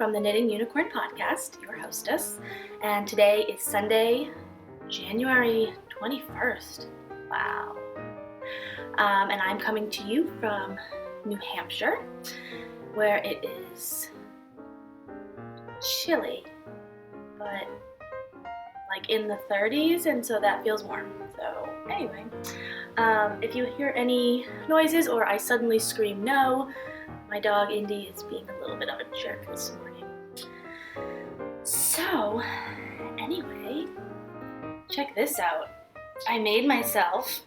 from the Knitting Unicorn podcast, your hostess, and today is Sunday, January 21st. Wow. And I'm coming to you from New Hampshire, where it is chilly, but like in the 30s, and so that feels warm. So anyway, if you hear any noises or I suddenly scream no, my dog Indy is being a little bit of a jerk this morning. So anyway, check this out. I made myself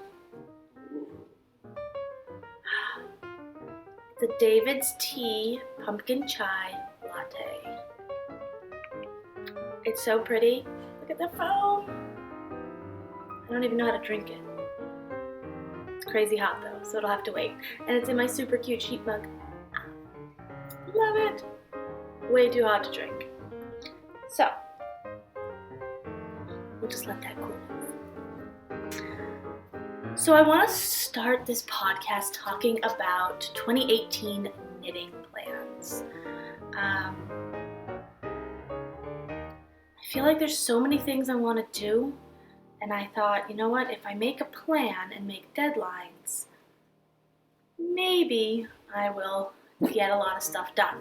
the David's Tea Pumpkin Chai Latte. It's so pretty. Look at the foam. I don't even know how to drink it. It's crazy hot though, so it'll have to wait. And it's in my super cute sheet mug. Love it. Way too hot to drink. So, we'll just let that cool off. So I want to start this podcast talking about 2018 knitting plans. I feel like there's so many things I want to do, and I thought, you know what, if I make a plan and make deadlines, maybe I will get a lot of stuff done.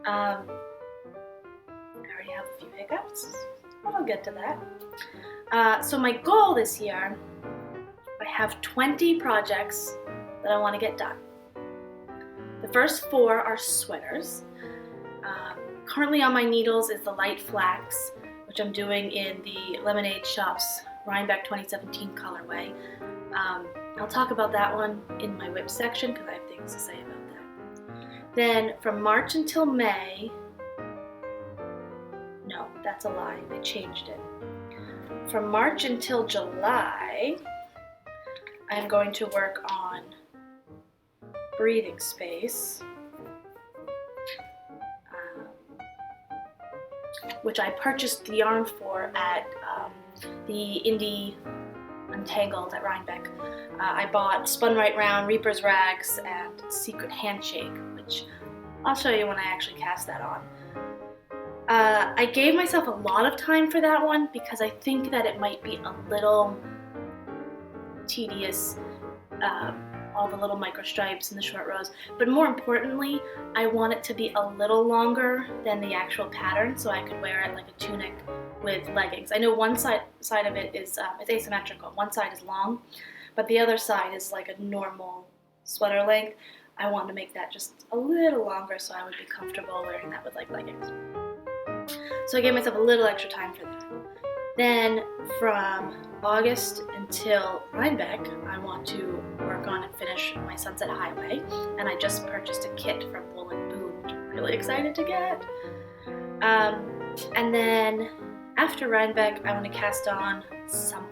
I already have a few hiccups. I'll get to that. So my goal this year, I have 20 projects that I want to get done. The first 4 are sweaters. Currently on my needles is the light flax, which I'm doing in the Lemonade Shop's Rhinebeck 2017 colorway. I'll talk about that one in my whip section because I have things to say about that. Then from March until May, no, that's a lie, I changed it. From March until July, I'm going to work on breathing space, which I purchased the yarn for at the Indie Untangled at Rhinebeck. I bought Spun Right Round, Reaper's Rags, and Secret Handshake, which I'll show you when I actually cast that on. I gave myself a lot of time for that one because I think that it might be a little tedious, all the little micro stripes and the short rows, but more importantly, I want it to be a little longer than the actual pattern so I could wear it like a tunic with leggings. I know one side of it is it's asymmetrical. One side is long, but the other side is like a normal sweater length. I want to make that just a little longer so I would be comfortable wearing that with like leggings. So I gave myself a little extra time for that. Then from August until Rhinebeck, I want to work on and finish my Sunset Highway, and I just purchased a kit from Wool and Boom, which I'm really excited to get. And then after Rhinebeck, I want to cast on something.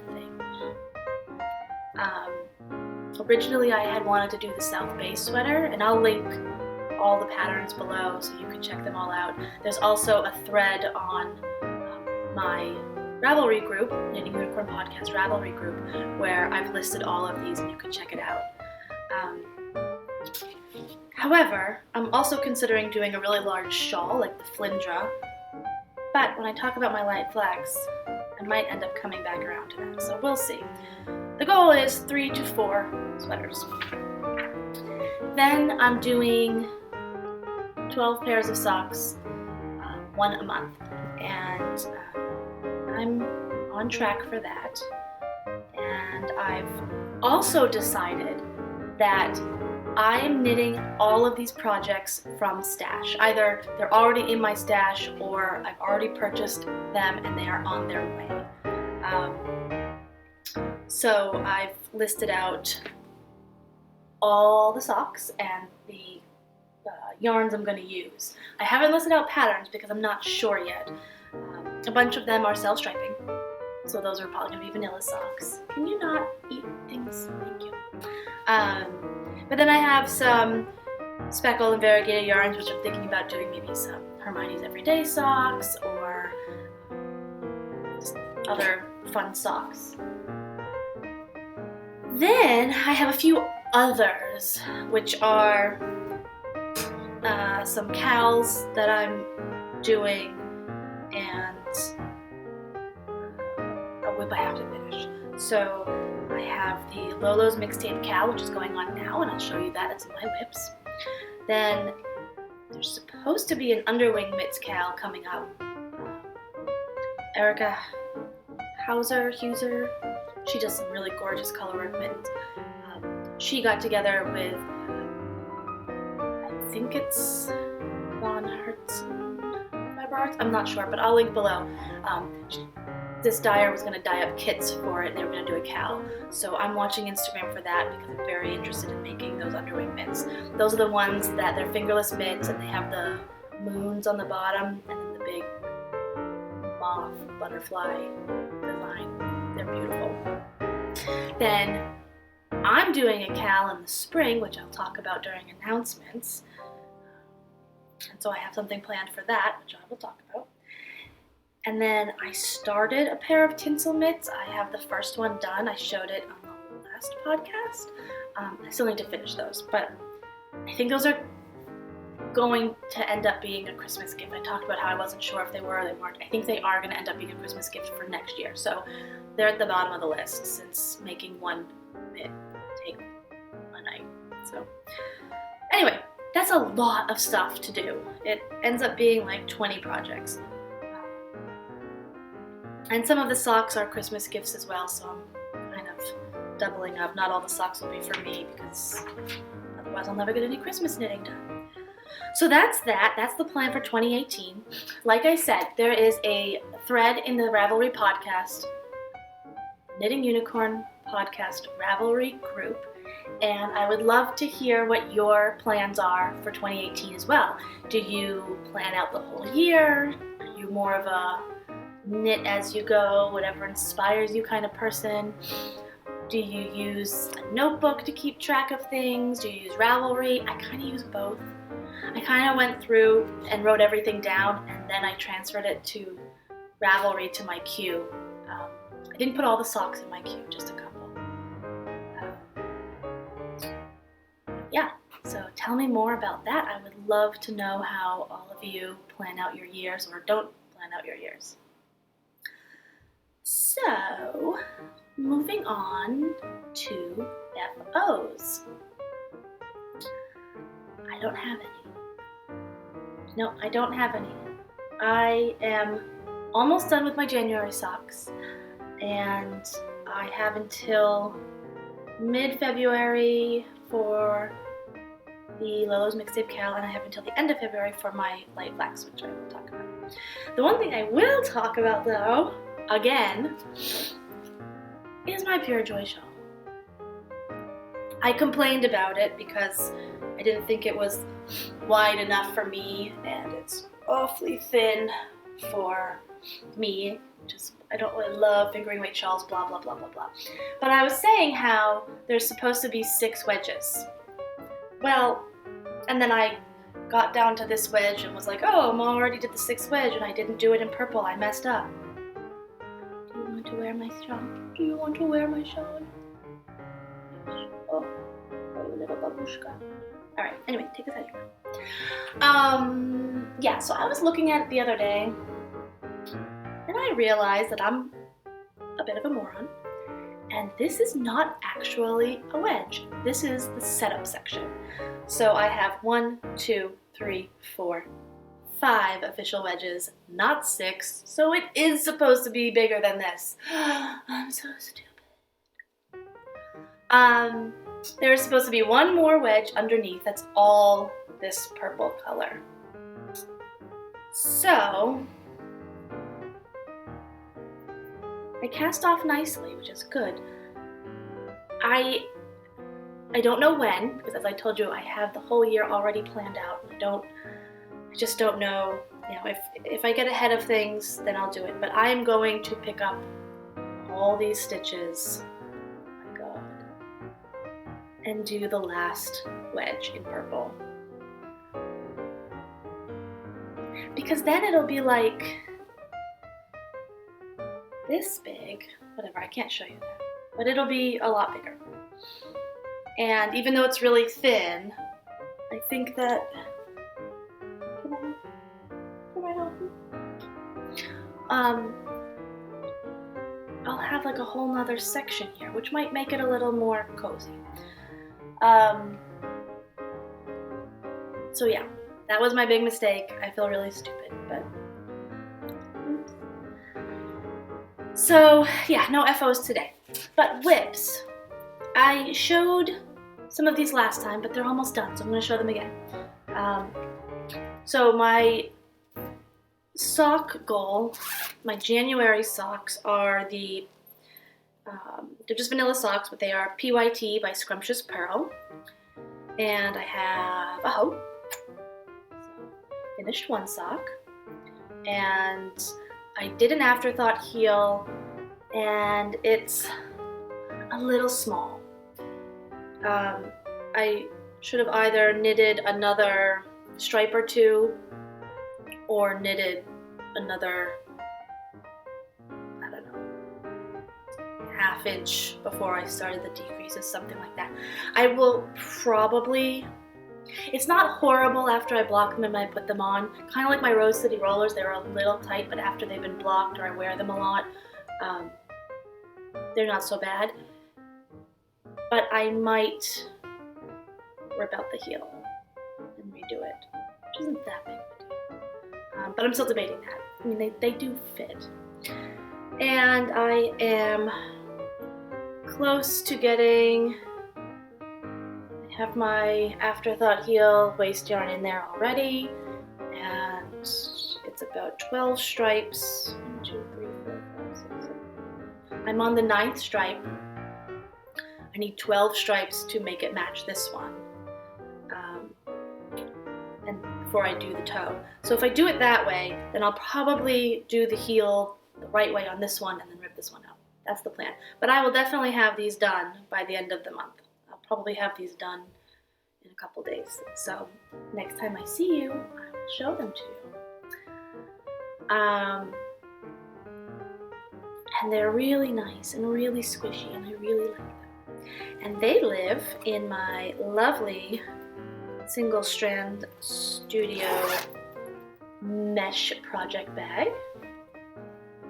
Originally, I had wanted to do the South Bay sweater, and I'll link all the patterns below so you can check them all out. There's also a thread on my Ravelry group, Knitting Unicorn Podcast Ravelry group, where I've listed all of these and you can check it out. However, I'm also considering doing a really large shawl like the Flindra, but when I talk about my light flax, I might end up coming back around to that, so we'll see. The goal is 3 to 4 sweaters. Then I'm doing 12 pairs of socks, 1 a month, and I'm on track for that. And I've also decided that I am knitting all of these projects from stash. Either they're already in my stash or I've already purchased them and they are on their way. So I've listed out all the socks and the yarns I'm going to use. I haven't listed out patterns because I'm not sure yet. A bunch of them are self-striping, so those are probably going to be vanilla socks. Can you not eat things? Thank you. But then I have some speckle and variegated yarns, which I'm thinking about doing maybe some Hermione's Everyday socks or just other fun socks. Then I have a few others, which are some cowls that I'm doing, and a whip I have to finish. So I have the Lolo's Mixtape Cowl, which is going on now, and I'll show you that. It's in my whips. Then there's supposed to be an underwing mitts cowl coming up. Erica Huser, she does some really gorgeous colorwork mittens. She got together with, I think it's Von Hertzen Fiber Arts, I'm not sure, but I'll link below. This dyer was going to dye up kits for it, and they were going to do a cowl. So I'm watching Instagram for that because I'm very interested in making those underwing mitts. Those are the ones that they're fingerless mitts, and they have the moons on the bottom, and then the big moth butterfly design. They're beautiful. Then I'm doing a cowl in the spring, which I'll talk about during announcements. And so I have something planned for that, which I will talk about. And then I started a pair of tinsel mitts. I have the first one done. I showed it on the last podcast. I still need to finish those, but I think those are going to end up being a Christmas gift. I talked about how I wasn't sure if they were or they weren't. I think they are going to end up being a Christmas gift for next year. So they're at the bottom of the list, since making one mitt take a night. So anyway, that's a lot of stuff to do. It ends up being like 20 projects. And some of the socks are Christmas gifts as well, so I'm kind of doubling up. Not all the socks will be for me, because otherwise I'll never get any Christmas knitting done. So that's that. That's the plan for 2018. Like I said, there is a thread in the Ravelry podcast, Knitting Unicorn podcast Ravelry group, and I would love to hear what your plans are for 2018 as well. Do you plan out the whole year? Are you more of a knit as you go, whatever inspires you kind of person? Do you use a notebook to keep track of things? Do you use Ravelry? I kind of use both. I kind of went through and wrote everything down, and then I transferred it to Ravelry to my queue. I didn't put all the socks in my queue, just a couple. Yeah, so tell me more about that. I would love to know how all of you plan out your years or don't plan out your years. So, moving on to FOs. I don't have any. No, I don't have any. I am almost done with my January socks, and I have until mid-February for the Lolo's Mixtape Cowl, and I have until the end of February for my light flax, which I will talk about. The one thing I will talk about, though, again, is my Pure Joy shawl. I complained about it because I didn't think it was wide enough for me, and it's awfully thin for me. Just, I don't really love fingering weight shawls, blah, blah, blah, blah, blah. But I was saying how there's supposed to be 6 wedges. Well, and then I got down to this wedge and was like, oh, Mom already did the 6th wedge, and I didn't do it in purple. I messed up. Do you want to wear my shawl? Do you want to wear my shawl? Oh, you little babushka. Alright, anyway, take this out of your mouth. Yeah, so I was looking at it the other day, and I realized that I'm a bit of a moron, and this is not actually a wedge. This is the setup section. So I have 1, 2, 3, 4, 5 official wedges, not 6, so it is supposed to be bigger than this. I'm so stupid. There is supposed to be 1 more wedge underneath that's all this purple color. So I cast off nicely, which is good. I don't know when, because as I told you, I have the whole year already planned out. I just don't know, if I get ahead of things, then I'll do it. But I'm going to pick up all these stitches, oh my god, and do the last wedge in purple. Because then it'll be like this big, whatever, I can't show you that, but it'll be a lot bigger. And even though it's really thin, I think that I'll have like a whole nother section here, which might make it a little more cozy. So yeah, that was my big mistake. I feel really stupid, but oops. So yeah, no FOs today. But whips, I showed some of these last time, but they're almost done, so I'm going to show them again. So my sock goal, my January socks are they're just vanilla socks, but they are PYT by Scrumptious Pearl. And I have a hoe. So finished one sock. And I did an afterthought heel, and it's a little small. I should have either knitted another stripe or two, or knitted another, I don't know, ½ inch before I started the decreases, something like that. I will probably, it's not horrible after I block them and I put them on. Kind of like my Rose City rollers, they're a little tight, but after they've been blocked or I wear them a lot, they're not so bad. But I might rip out the heel and redo it, which isn't that big of a deal. But I'm still debating that. I mean, they do fit. And I am close to getting, I have my afterthought heel waist yarn in there already, and it's about 12 stripes. 1, 2, 3, 4, 5, 6, 7. I'm on the 9th stripe. I need 12 stripes to make it match this one, and before I do the toe. So if I do it that way, then I'll probably do the heel the right way on this one and then rip this one out. That's the plan. But I will definitely have these done by the end of the month. I'll probably have these done in a couple days. So next time I see you, I will show them to you. And they're really nice and really squishy, and I really like them. And they live in my lovely single strand studio mesh project bag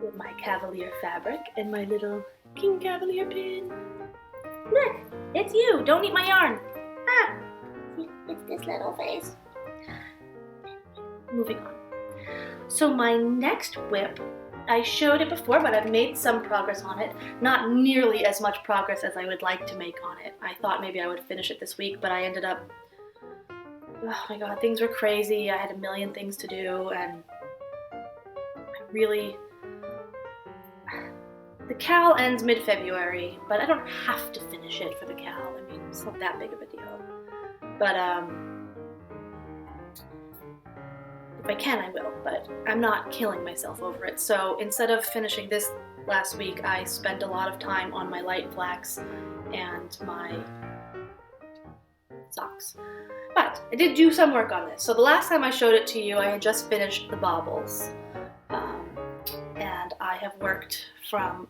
with my Cavalier fabric and my little King Cavalier pin. Look, it's you. Don't eat my yarn. Ah, it's this little face. Moving on. So my next whip, I showed it before, but I've made some progress on it. Not nearly as much progress as I would like to make on it. I thought maybe I would finish it this week, but I ended up, oh my god, things were crazy. I had a million things to do, and I really, the cowl ends mid-February, but I don't have to finish it for the cowl. I mean, it's not that big of a deal. But if I can, I will, but I'm not killing myself over it. So instead of finishing this last week, I spent a lot of time on my light flax and my socks. But I did do some work on this. So the last time I showed it to you, I had just finished the baubles. And I have worked from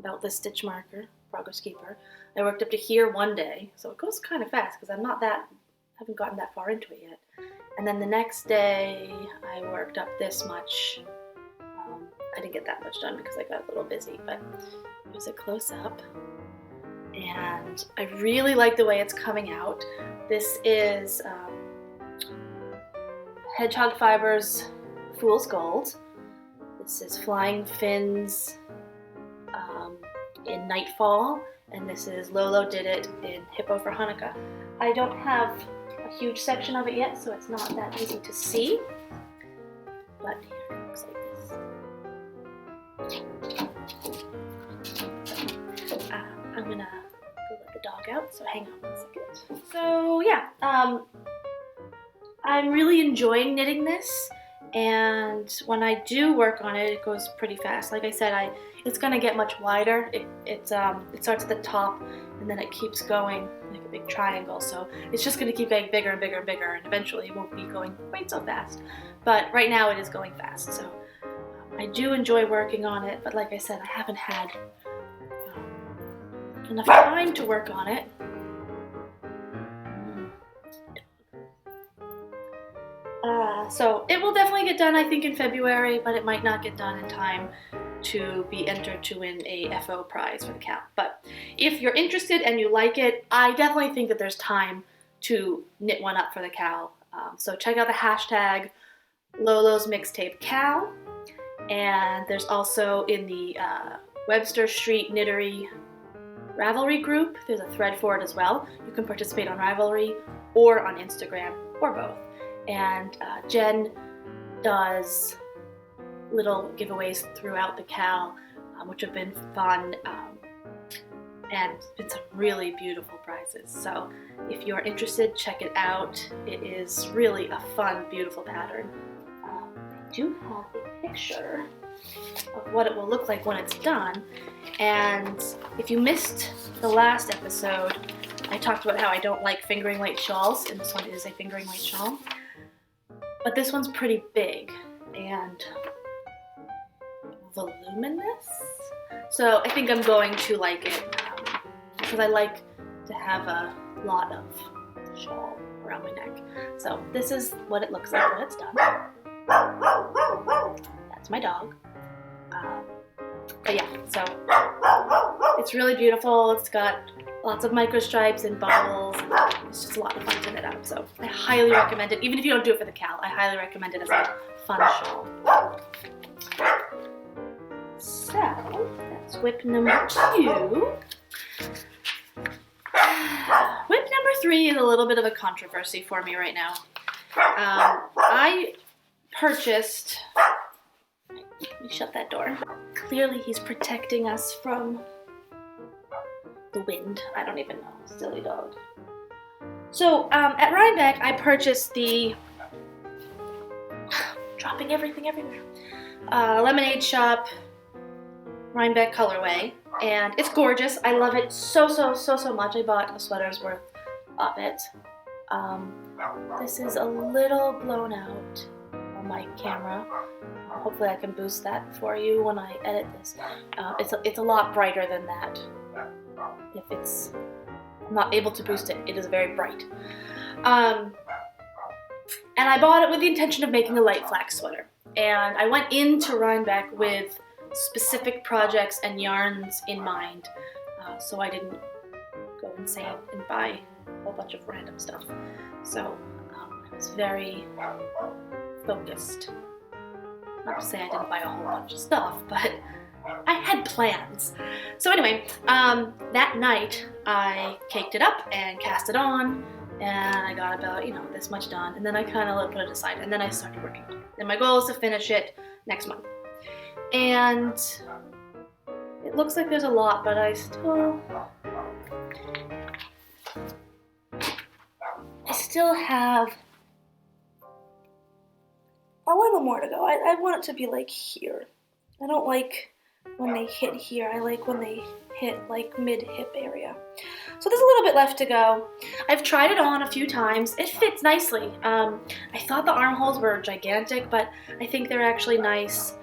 about this stitch marker, Progress Keeper. I worked up to here one day, so it goes kind of fast because haven't gotten that far into it yet. And then the next day, I worked up this much. I didn't get that much done because I got a little busy, but it was a close-up. And I really like the way it's coming out. This is Hedgehog Fibers Fool's Gold. This is Flying Fins in Nightfall, and this is Lolo Did It in Hippo for Hanukkah. I don't have a huge section of it yet, so it's not that easy to see, but here it looks like this. I'm gonna go let the dog out, so hang on 1 second. So yeah, I'm really enjoying knitting this, and when I do work on it, it goes pretty fast. Like I said, it's gonna get much wider. It starts at the top, and then it keeps going like a big triangle, so it's just going to keep getting bigger and bigger and bigger, and eventually it won't be going quite so fast. But right now it is going fast, so I do enjoy working on it, but like I said, I haven't had enough time to work on it. So it will definitely get done, I think, in February, but it might not get done in time to be entered to win a FO prize for the cow. But if you're interested and you like it, I definitely think that there's time to knit one up for the cow. So check out the hashtag Lolo's Mixtape Cow, and there's also in the Webster Street Knittery Ravelry group, there's a thread for it as well. You can participate on Ravelry or on Instagram or both. And Jen does little giveaways throughout the cow, which have been fun, and been some really beautiful prizes. So if you're interested, check it out. It is really a fun, beautiful pattern. I do have a picture of what it will look like when it's done. And if you missed the last episode, I talked about how I don't like fingering weight shawls, and this one is a fingering weight shawl. But this one's pretty big and voluminous, so I think I'm going to like it because I like to have a lot of shawl around my neck. So this is what it looks like when it's done. That's my dog. But yeah, so it's really beautiful. It's got lots of micro stripes and bubbles. It's just a lot of fun to knit up. So I highly recommend it. Even if you don't do it for the cow, I highly recommend it as a fun shawl. So that's whip number 2. Whip number 3 is a little bit of a controversy for me right now. I purchased, let me shut that door. Clearly he's protecting us from the wind. I don't even know, silly dog. So at Rhinebeck, I purchased the, dropping everything everywhere, Lemonade Shop Rhinebeck colorway, and it's gorgeous. I love it so much. I bought a sweater's worth of it. This is a little blown out on my camera. Hopefully I can boost that for you when I edit this. It's a lot brighter than that. If I'm not able to boost it, it is very bright. And I bought it with the intention of making a light flax sweater. And I went into Rhinebeck with specific projects and yarns in mind, so I didn't go insane and buy a whole bunch of random stuff. So I was very focused. Not to say I didn't buy a whole bunch of stuff, but I had plans. So anyway, that night I caked it up and cast it on, and I got about, this much done, and then I kind of put it aside, and then I started working on it. And my goal is to finish it next month. And it looks like there's a lot, but I still have a little more to go. I want it to be like here. I don't like when they hit here. I like when they hit like mid-hip area. So there's a little bit left to go. I've tried it on a few times. It fits nicely. I thought the armholes were gigantic, but I think they're actually nice.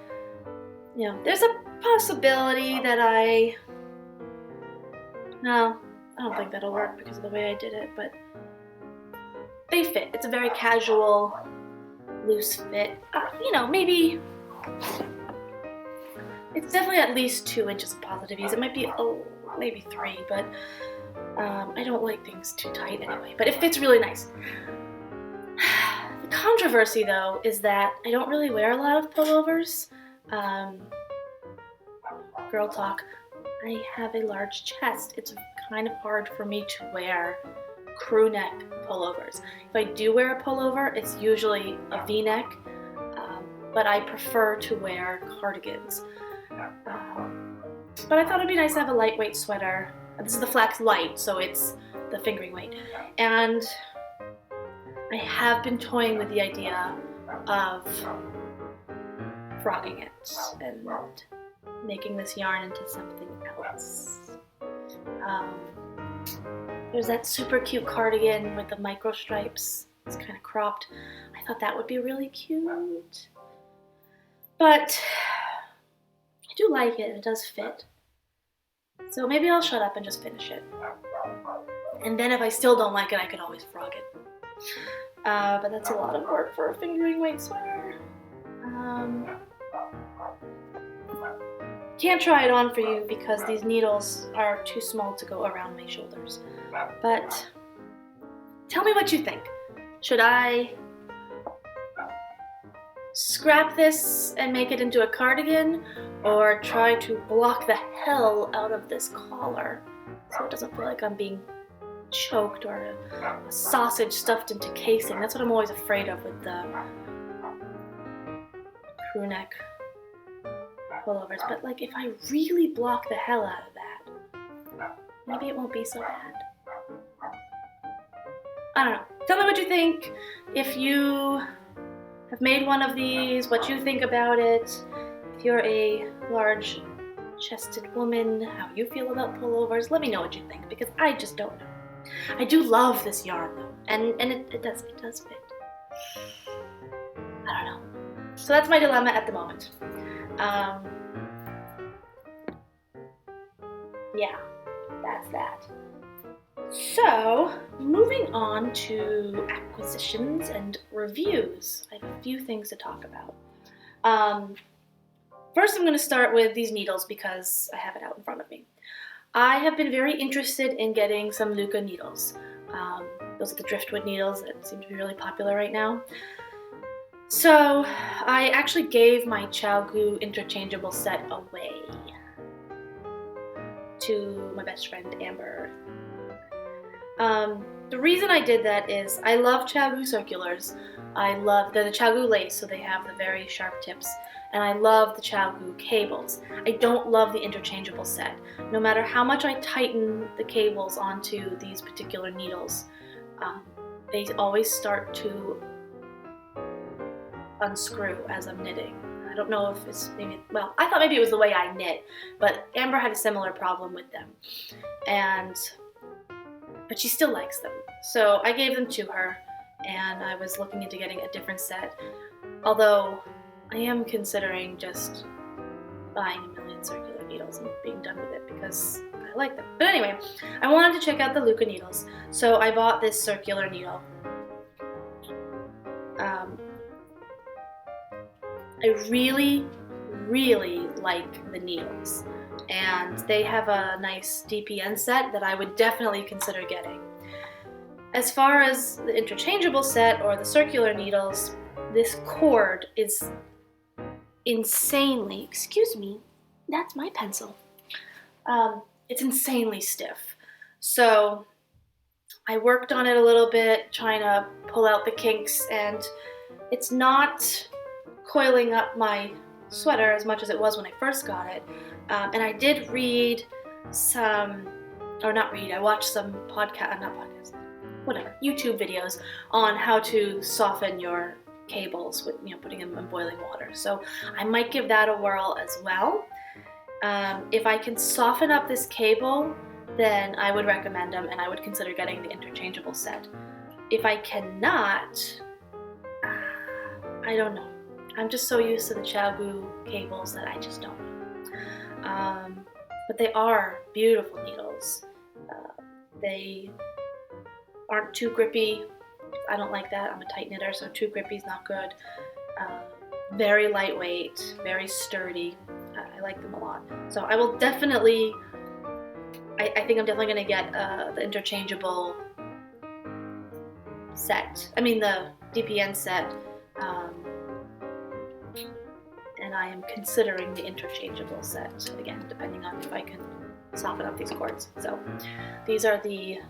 There's a possibility that no, I don't think that'll work because of the way I did it, but they fit. It's a very casual, loose fit. Maybe, it's definitely at least 2 inches of positive ease. It might be, maybe 3, but I don't like things too tight anyway, but it fits really nice. The controversy though is that I don't really wear a lot of pullovers. Girl talk, I have a large chest. It's kind of hard for me to wear crew neck pullovers. If I do wear a pullover, it's usually a V-neck, but I prefer to wear cardigans. But I thought it'd be nice to have a lightweight sweater. This is the Flax Light, so it's the fingering weight. And I have been toying with the idea of frogging it and making this yarn into something else. There's that super cute cardigan with the micro stripes. It's kind of cropped. I thought that would be really cute. But I do like it. It does fit. So maybe I'll shut up and just finish it. And then if I still don't like it, I could always frog it. but that's a lot of work for a fingering weight sweater. Can't try it on for you because these needles are too small to go around my shoulders. But tell me what you think. Should I scrap this and make it into a cardigan, or try to block the hell out of this collar so it doesn't feel like I'm being choked or a sausage stuffed into casing? That's what I'm always afraid of with the crew neck pullovers. But like, if I really block the hell out of that, maybe it won't be so bad. I don't know. Tell me what you think. If you have made one of these, what you think about it. If you're a large-chested woman, how you feel about pullovers. Let me know what you think, because I just don't know. I do love this yarn though, and it does fit. I don't know. So that's my dilemma at the moment. Yeah, that's that. So, moving on to acquisitions and reviews. I have a few things to talk about. First, I'm going to start with these needles because I have it out in front of me. I have been very interested in getting some Luca needles. Those are the driftwood needles that seem to be really popular right now. So, I actually gave my ChiaoGoo interchangeable set away to my best friend, Amber. The reason I did that is I love ChiaoGoo circulars. They're the ChiaoGoo lace, so they have the very sharp tips, and I love the ChiaoGoo cables. I don't love the interchangeable set. No matter how much I tighten the cables onto these particular needles, they always start to unscrew as I'm knitting. I don't know if it's maybe, well, I thought maybe it was the way I knit, but Amber had a similar problem with them. But she still likes them. So I gave them to her, and I was looking into getting a different set. Although I am considering just buying a million circular needles and being done with it because I like them. But anyway, I wanted to check out the Luca needles. So I bought this circular needle. I really, really like the needles. And they have a nice DPN set that I would definitely consider getting. As far as the interchangeable set or the circular needles, this cord is insanely, excuse me, that's my pencil. It's insanely stiff. So I worked on it a little bit, trying to pull out the kinks, and it's not coiling up my sweater as much as it was when I first got it. And I did read some, or not read, I watched some YouTube videos on how to soften your cables with, putting them in boiling water. So I might give that a whirl as well. If I can soften up this cable, then I would recommend them, and I would consider getting the interchangeable set. If I cannot, I don't know. I'm just so used to the ChiaoGoo cables that I just don't know. But they are beautiful needles. They aren't too grippy. I don't like that. I'm a tight knitter, so too grippy is not good. Very lightweight, very sturdy. I like them a lot. So I will definitely, I think I'm definitely going to get the interchangeable set. I mean the DPN set. And I am considering the interchangeable set, again, depending on if I can soften up these cords. So these are the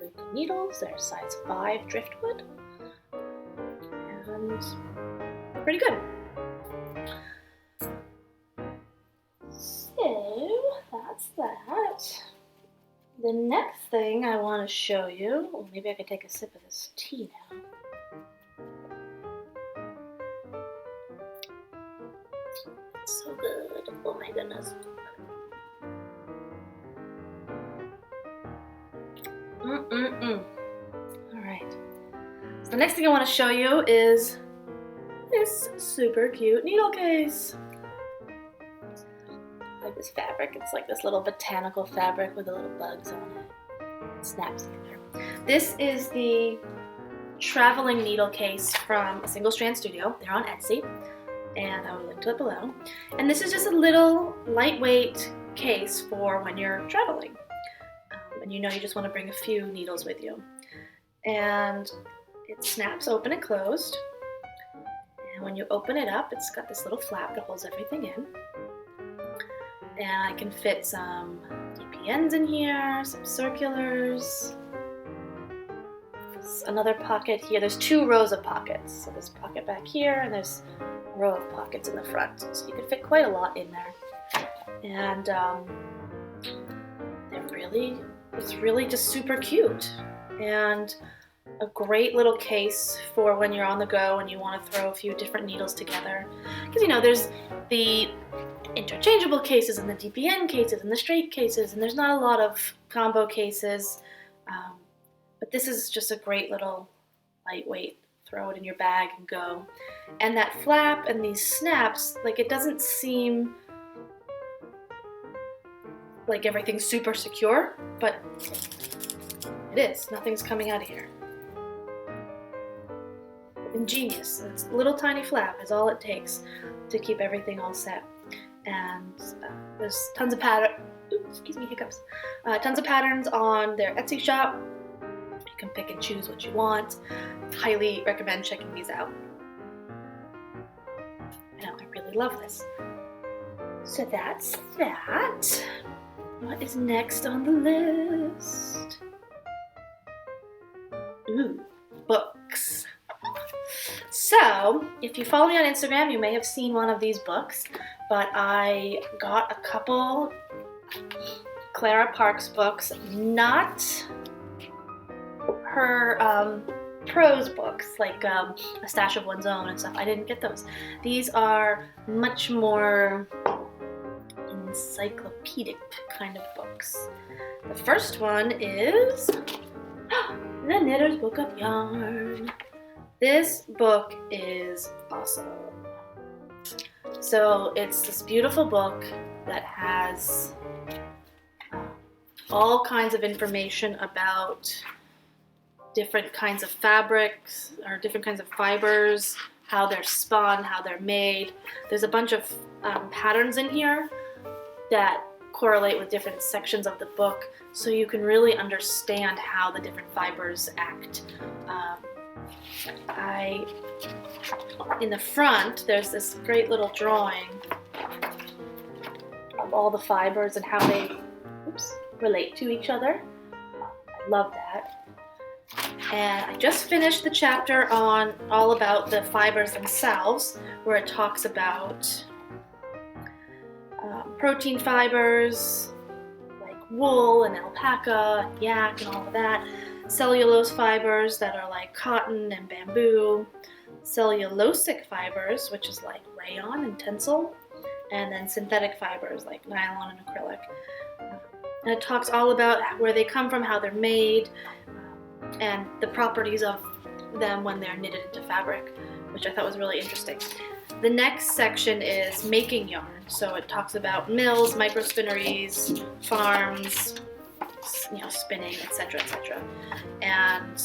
Luca needles. They're size 5 driftwood, and they're pretty good. So that's that. The next thing I want to show you, well, maybe I could take a sip of this tea now. So good. Oh my goodness. Alright. So the next thing I want to show you is this super cute needle case. I like this fabric. It's like this little botanical fabric with the little bugs on it. It snaps together. This is the traveling needle case from a Single Strand Studio. They're on Etsy, and I will link to it below. And this is just a little lightweight case for when you're traveling. And you know you just want to bring a few needles with you. And it snaps open and closed. And when you open it up, it's got this little flap that holds everything in. And I can fit some DPNs in here, some circulars. There's another pocket here. There's 2 rows of pockets. So there's a pocket back here, and there's a row of pockets in the front. So you can fit quite a lot in there. And it's really just super cute. And a great little case for when you're on the go and you want to throw a few different needles together. Because, you know, there's the interchangeable cases and the DPN cases and the straight cases, and there's not a lot of combo cases. But this is just a great little lightweight, throw it in your bag and go. And that flap and these snaps, like, it doesn't seem like everything's super secure, but it is. Nothing's coming out of here. Ingenious. It's a little tiny flap is all it takes to keep everything all set. And there's tons of hiccups. Tons of patterns on their Etsy shop. You can pick and choose what you want. Highly recommend checking these out. I know, I really love this. So that's that. What is next on the list? Ooh, books. So, if you follow me on Instagram, you may have seen one of these books, but I got a couple Clara Parks books, not her prose books, like A Stash of One's Own and stuff. I didn't get those. These are much more encyclopedic kind of books. The first one is The Knitter's Book of Yarn. This book is awesome. So it's this beautiful book that has all kinds of information about different kinds of fabrics or different kinds of fibers, how they're spun, how they're made. There's a bunch of patterns in here that correlate with different sections of the book, so you can really understand how the different fibers act. In the front, there's this great little drawing of all the fibers and how they relate to each other. I love that. And I just finished the chapter on all about the fibers themselves, where it talks about protein fibers like wool and alpaca and yak and all of that, cellulose fibers that are like cotton and bamboo, cellulosic fibers, which is like rayon and tencel, and then synthetic fibers like nylon and acrylic. And it talks all about where they come from, how they're made, and the properties of them when they're knitted into fabric, which I thought was really interesting. The next section is making yarn. So it talks about mills, microspinneries, farms, spinning, etc., etc. And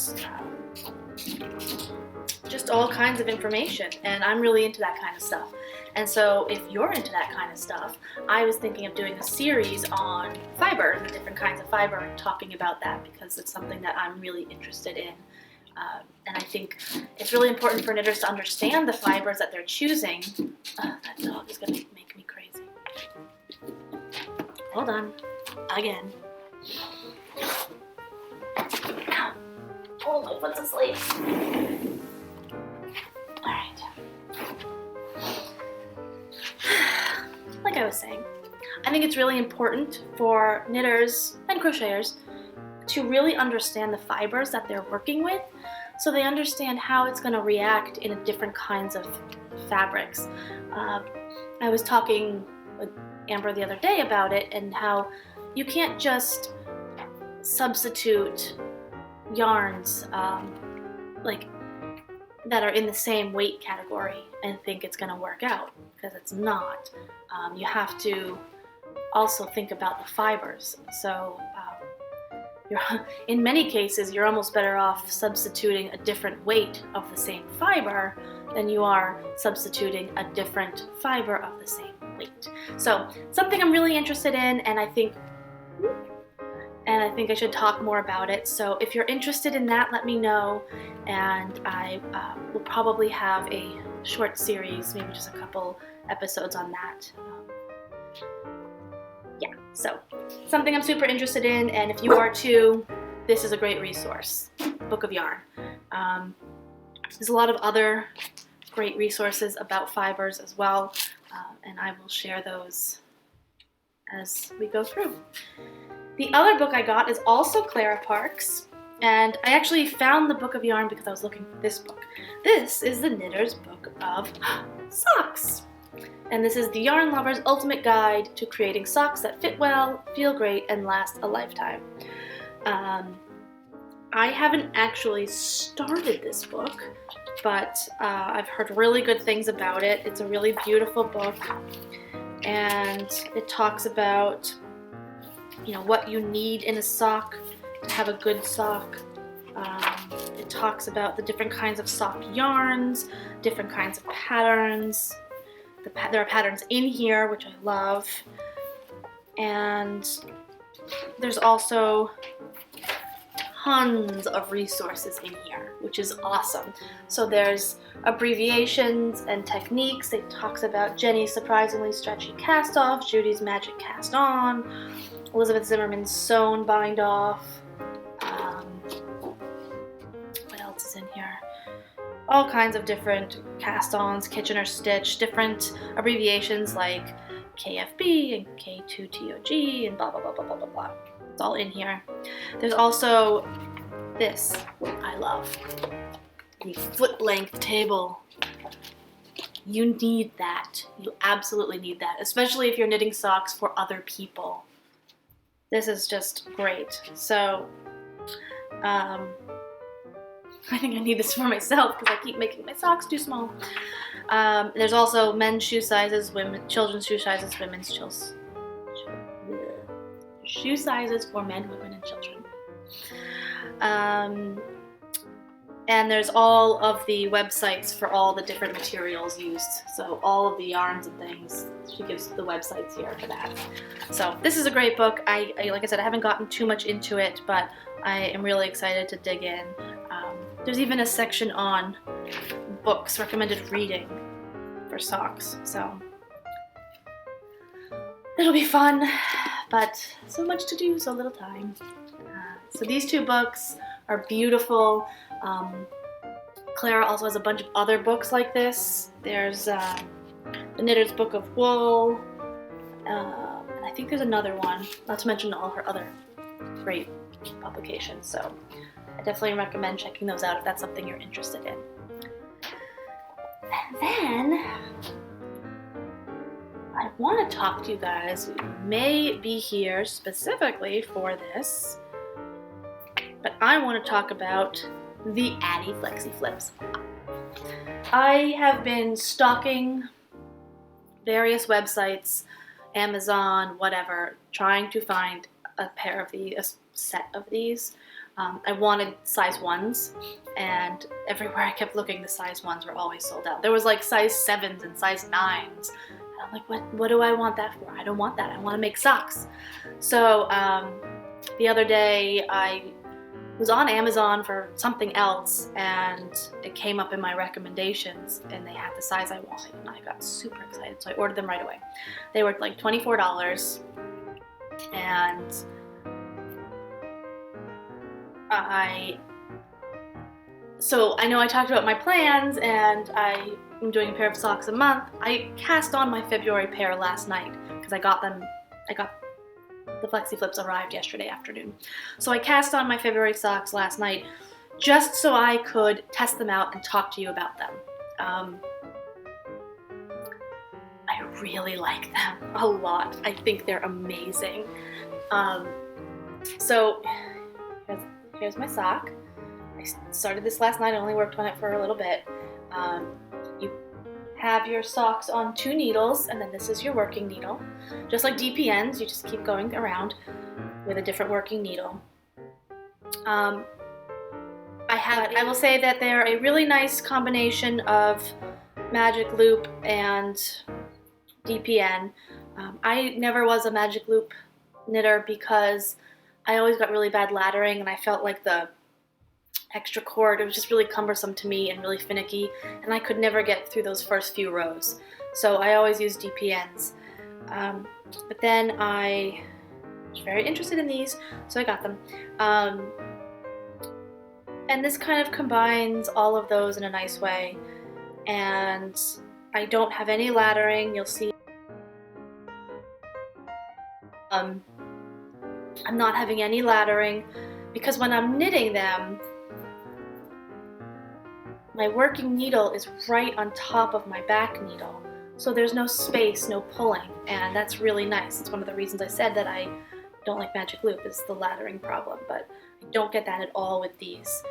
just all kinds of information. And I'm really into that kind of stuff. And so if you're into that kind of stuff, I was thinking of doing a series on fiber and the different kinds of fiber and talking about that, because it's something that I'm really interested in. And I think it's really important for knitters to understand the fibers that they're choosing. That dog is going to make me crazy. Hold on. Again. Oh, my foot's asleep. Alright. Like I was saying, I think it's really important for knitters and crocheters to really understand the fibers that they're working with, so they understand how it's going to react in different kinds of fabrics. I was talking with Amber the other day about it, and how you can't just substitute yarns like that are in the same weight category and think it's going to work out, because it's not. You have to also think about the fibers. So in many cases, you're almost better off substituting a different weight of the same fiber than you are substituting a different fiber of the same weight. So something I'm really interested in, and I think I should talk more about it. So if you're interested in that, let me know, and I will probably have a short series, maybe just a couple episodes on that. Yeah, so something I'm super interested in, and if you are too, this is a great resource, Book of Yarn. There's a lot of other great resources about fibers as well, and I will share those as we go through. The other book I got is also Clara Parks, and I actually found the Book of Yarn because I was looking for this book. This is the Knitter's Book of Socks. And this is the yarn lover's ultimate guide to creating socks that fit well, feel great, and last a lifetime. I haven't actually started this book, but I've heard really good things about it. It's a really beautiful book, and it talks about, what you need in a sock to have a good sock. It talks about the different kinds of sock yarns, different kinds of patterns. There are patterns in here, which I love, and there's also tons of resources in here, which is awesome. So there's abbreviations and techniques. It talks about Jenny's surprisingly stretchy cast off, Judy's magic cast on, Elizabeth Zimmerman's sewn bind off. What else is in here? All kinds of different cast-ons, Kitchener stitch, different abbreviations like KFB and K2TOG and blah, blah, blah, blah, blah, blah, blah. It's all in here. There's also this, I love, the foot-length table. You need that. You absolutely need that, especially if you're knitting socks for other people. This is just great. So, I think I need this for myself because I keep making my socks too small. There's also men's shoe sizes, children's shoe sizes, women's shoe sizes for men, women, and children. And there's all of the websites for all the different materials used. So all of the yarns and things, she gives the websites here for that. So this is a great book. I like I said, I haven't gotten too much into it, but I am really excited to dig in. There's even a section on books, recommended reading for socks. So it'll be fun, but so much to do, so little time. So these two books are beautiful. Clara also has a bunch of other books like this. There's the Knitter's Book of Wool, and I think there's another one, not to mention all her other great publications. So I definitely recommend checking those out if that's something you're interested in. And then I want to talk to you guys who may be here specifically for this, but I want to talk about the Addi FlexiFlips. I have been stalking various websites, Amazon, whatever, trying to find a set of these. I wanted size 1s, and everywhere I kept looking, the size 1s were always sold out. There was like size 7s and size 9s. And I'm like, what do I want that for? I don't want that. I want to make socks. So the other day I was on Amazon for something else, and it came up in my recommendations, and they had the size I wanted, and I got super excited, so I ordered them right away. They were like $24, and so I know I talked about my plans, and I am doing a pair of socks a month. I cast on my February pair last night because the FlexiFlips arrived yesterday afternoon. So I cast on my February socks last night just so I could test them out and talk to you about them. I really like them a lot. I think they're amazing. So here's my sock. I started this last night. I only worked on it for a little bit. You have your socks on 2 needles, and then this is your working needle. Just like DPNs, you just keep going around with a different working needle. I will say that they're a really nice combination of magic loop and DPN. I never was a magic loop knitter because I always got really bad laddering, and I felt like the extra cord, it was just really cumbersome to me and really finicky, and I could never get through those first few rows. So I always used DPNs. But then I was very interested in these, so I got them. And this kind of combines all of those in a nice way. And I don't have any laddering, you'll see. I'm not having any laddering because when I'm knitting them, my working needle is right on top of my back needle. So there's no space, no pulling, and that's really nice. It's one of the reasons I said that I don't like magic loop, is the laddering problem, but I don't get that at all with these.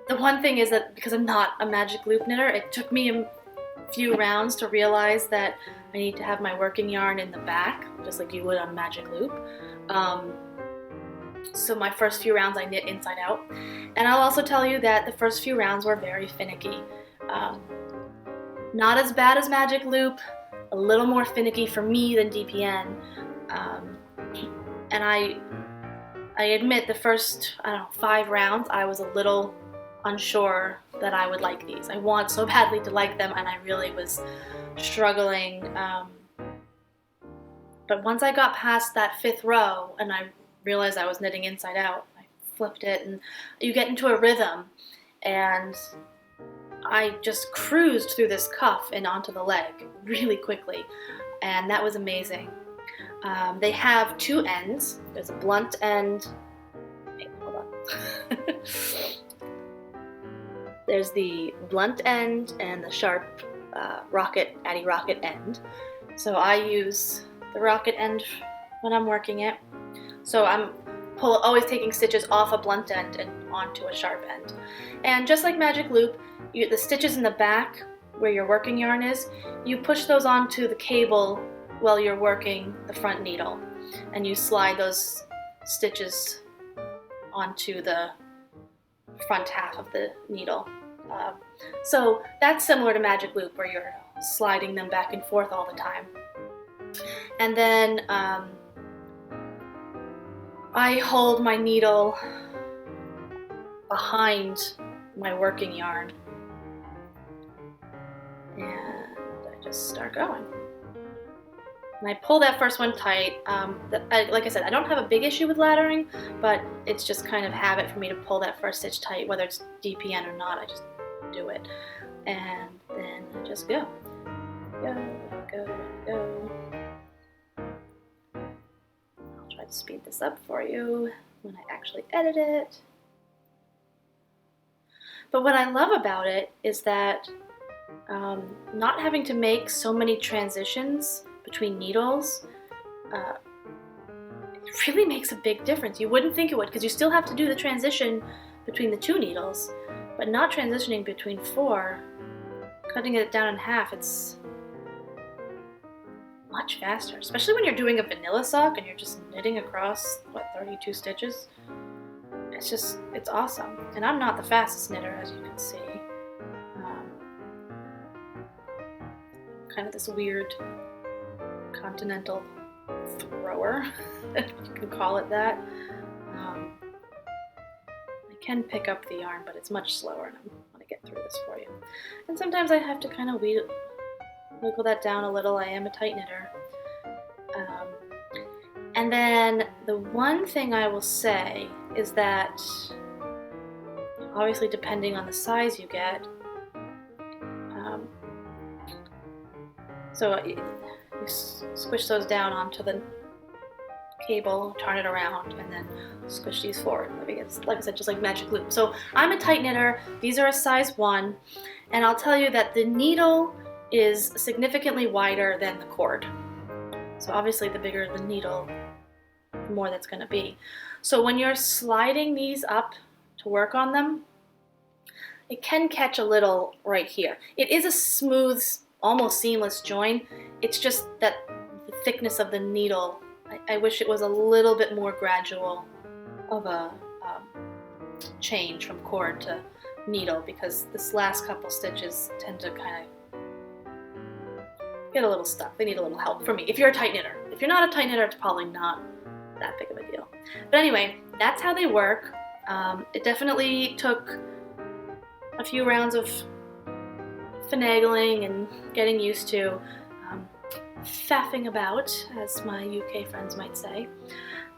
The one thing is that because I'm not a magic loop knitter, it took me a few rounds to realize that I need to have my working yarn in the back, just like you would on magic loop. So my first few rounds I knit inside out. And I'll also tell you that the first few rounds were very finicky. Not as bad as magic loop, a little more finicky for me than DPN. And I admit the first, 5 rounds I was a little unsure that I would like these. I want so badly to like them, and I really was struggling. But once I got past that 5th row and I realized I was knitting inside out, I flipped it, and you get into a rhythm, and I just cruised through this cuff and onto the leg really quickly, and that was amazing. They have 2 ends. There's a blunt end. Wait, hold on. There's the blunt end and the sharp Addi rocket end. So I use the rocket end when I'm working it. So I'm always taking stitches off a blunt end and onto a sharp end. And just like magic loop, the stitches in the back where your working yarn is, you push those onto the cable while you're working the front needle, and you slide those stitches onto the front half of the needle. So that's similar to magic loop, where you're sliding them back and forth all the time. And then I hold my needle behind my working yarn, and I just start going. And I pull that first one tight. Like I said, I don't have a big issue with laddering, but it's just kind of habit for me to pull that first stitch tight, whether it's DPN or not. I just do it, and then I just go, go. I'll try to speed this up for you when I actually edit it. But what I love about it is that not having to make so many transitions between needles, it really makes a big difference. You wouldn't think it would, because you still have to do the transition between the 2 needles, but not transitioning between 4, cutting it down in half, it's much faster, especially when you're doing a vanilla sock and you're just knitting across, 32 stitches. It's awesome. And I'm not the fastest knitter, as you can see. Kind of this weird continental thrower, if you can call it that. I can pick up the yarn, but it's much slower, and I want to get through this for you. And sometimes I have to kind of wiggle that down a little. I am a tight knitter. And then the one thing I will say is that, obviously depending on the size you get, so you squish those down onto the cable, turn it around, and then squish these forward. It's, like I said, just like magic loop. So I'm a tight knitter. These are a size 1, and I'll tell you that the needle is significantly wider than the cord. So obviously the bigger the needle, the more that's going to be. So when you're sliding these up to work on them, it can catch a little right here. It is a smooth, almost seamless join. It's just that the thickness of the needle, I wish it was a little bit more gradual of a change from cord to needle, because this last couple stitches tend to kind of get a little stuck. They need a little help for me, if you're a tight knitter. If you're not a tight knitter, it's probably not that big of a deal. But anyway, that's how they work. It definitely took a few rounds of finagling and getting used to, faffing about, as my UK friends might say.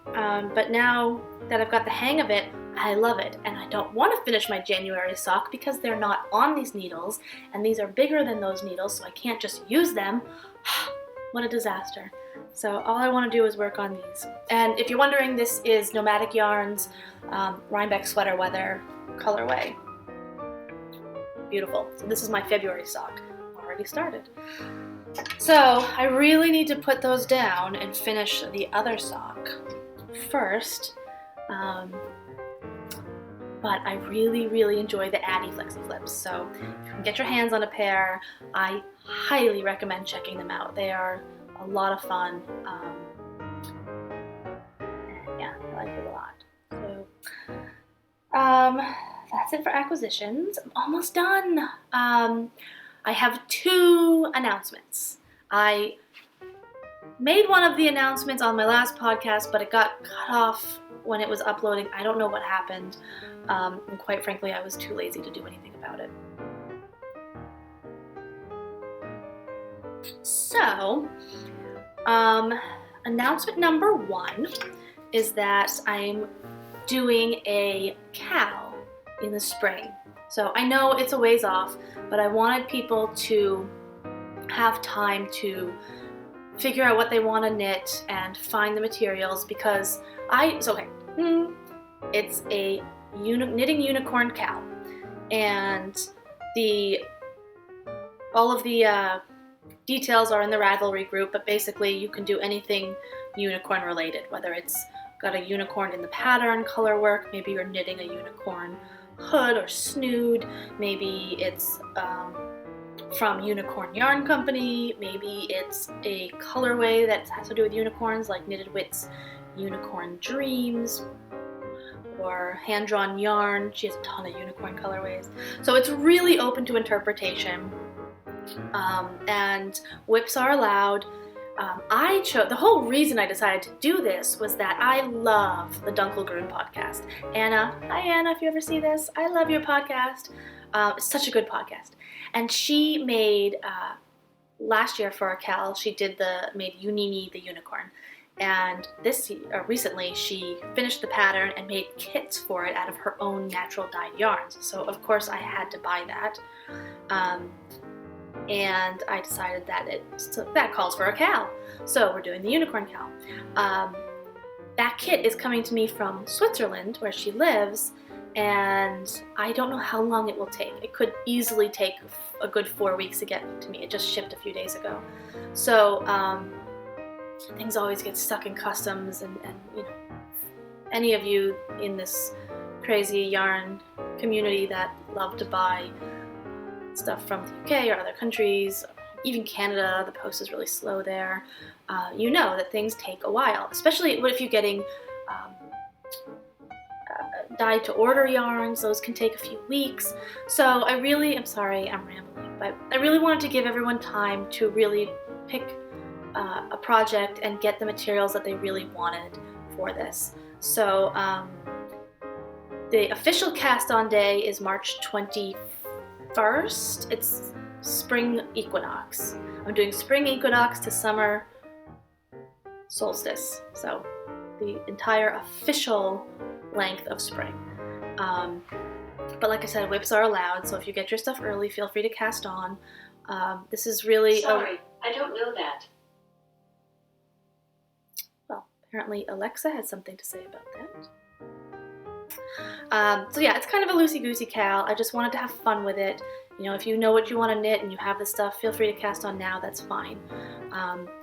But now that I've got the hang of it, I love it, and I don't want to finish my January sock because they're not on these needles, and these are bigger than those needles, so I can't just use them. What a disaster. So all I want to do is work on these. And if you're wondering, this is Nomadic Yarns Rhinebeck Sweater Weather colorway. Beautiful. So this is my February sock. Already started. So I really need to put those down and finish the other sock first. But I really enjoy the Addi FlexiFlips. So if you can get your hands on a pair, I highly recommend checking them out. They are a lot of fun. Yeah, I like it a lot. So that's it for acquisitions. I'm almost done. I have 2 announcements. I made one of the announcements on my last podcast, but it got cut off when it was uploading. I don't know what happened. And quite frankly, I was too lazy to do anything about it. So, announcement number 1 is that I'm doing a cowl in the spring. So I know it's a ways off, but I wanted people to have time to figure out what they want to knit and find the materials, because it's a knitting unicorn cowl, and all of the details are in the Ravelry group, but basically you can do anything unicorn related, whether it's got a unicorn in the pattern, color work, maybe you're knitting a unicorn hood or snood, maybe it's from Unicorn Yarn Company, maybe it's a colorway that has to do with unicorns, like Knitted Wit's Unicorn Dreams, or Hand Drawn Yarn. She has a ton of unicorn colorways. So it's really open to interpretation, and whips are allowed. The whole reason I decided to do this was that I love the Dunkelgrün podcast. Anna, hi Anna, if you ever see this, I love your podcast. It's such a good podcast. And she made, last year for our cowl, she made Unini the unicorn. And recently she finished the pattern and made kits for it out of her own natural dyed yarns. So of course I had to buy that. And I decided that calls for a cowl. So we're doing the unicorn cowl. That kit is coming to me from Switzerland, where she lives, and I don't know how long it will take. It could easily take a good 4 weeks to get to me. It just shipped a few days ago. So things always get stuck in customs, and you know, any of you in this crazy yarn community that love to buy stuff from the UK or other countries, even Canada, the post is really slow there. You know that things take a while, especially if you're getting dyed to order yarns. Those can take a few weeks. So I'm sorry, I'm rambling, but I really wanted to give everyone time to really pick a project and get the materials that they really wanted for this. So the official cast on day is March 21st. It's spring equinox. I'm doing spring equinox to summer solstice, so the entire official length of spring. But like I said, whips are allowed, so if you get your stuff early, feel free to cast on. This is really... Sorry, I don't know that. Well, apparently Alexa has something to say about that. So yeah, it's kind of a loosey-goosey cowl. I just wanted to have fun with it. You know, if you know what you want to knit and you have the stuff, feel free to cast on now, that's fine.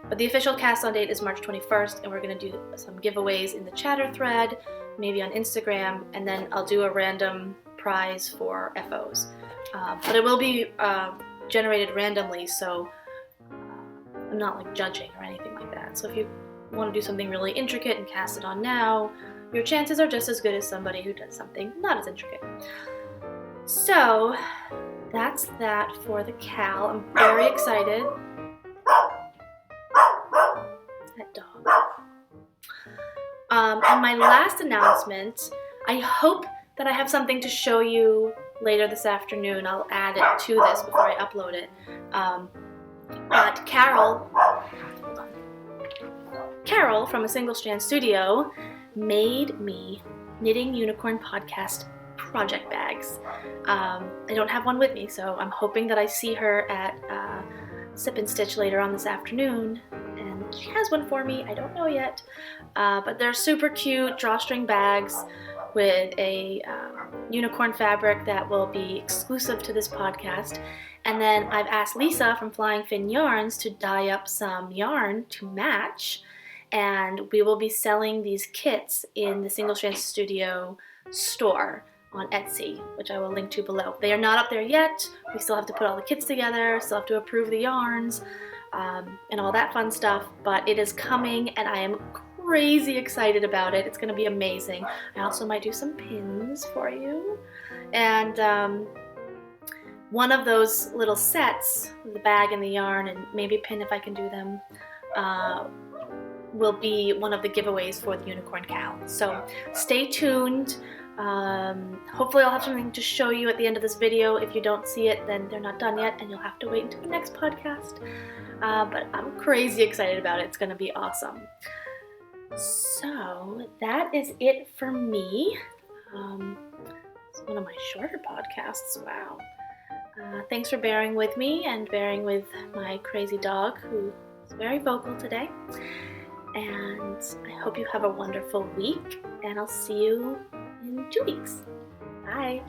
But the official cast on date is March 21st, and we're going to do some giveaways in the chatter thread, maybe on Instagram, and then I'll do a random prize for FOs. But it will be generated randomly, so I'm not like judging or anything like that. So if you want to do something really intricate and cast it on now, your chances are just as good as somebody who does something not as intricate. So that's that for the Cal. I'm very excited. That dog. And my last announcement, I hope that I have something to show you later this afternoon. I'll add it to this before I upload it. But Carol from A Single Strand Studio made me Knitting Unicorn Podcast project bags. I don't have one with me, so I'm hoping that I see her at Sip and Stitch later on this afternoon, and she has one for me. I don't know yet, but they're super cute drawstring bags with a unicorn fabric that will be exclusive to this podcast. And then I've asked Lisa from Flying Fin Yarns to dye up some yarn to match, and we will be selling these kits in the Single Strand Studio store on Etsy, which I will link to below. They are not up there yet. We still have to put all the kits together, still have to approve the yarns, and all that fun stuff, but it is coming and I am crazy excited about it. It's going to be amazing. I also might do some pins for you, and one of those little sets, the bag and the yarn, and maybe a pin if I can do them, will be one of the giveaways for the Unicorn Cal. So stay tuned. Hopefully I'll have something to show you at the end of this video. If you don't see it, then they're not done yet and you'll have to wait until the next podcast. But I'm crazy excited about it. It's going to be awesome. So that is it for me. It's one of my shorter podcasts. Wow. Thanks for bearing with me and bearing with my crazy dog who is very vocal today. And I hope you have a wonderful week, and I'll see you in 2 weeks. Bye.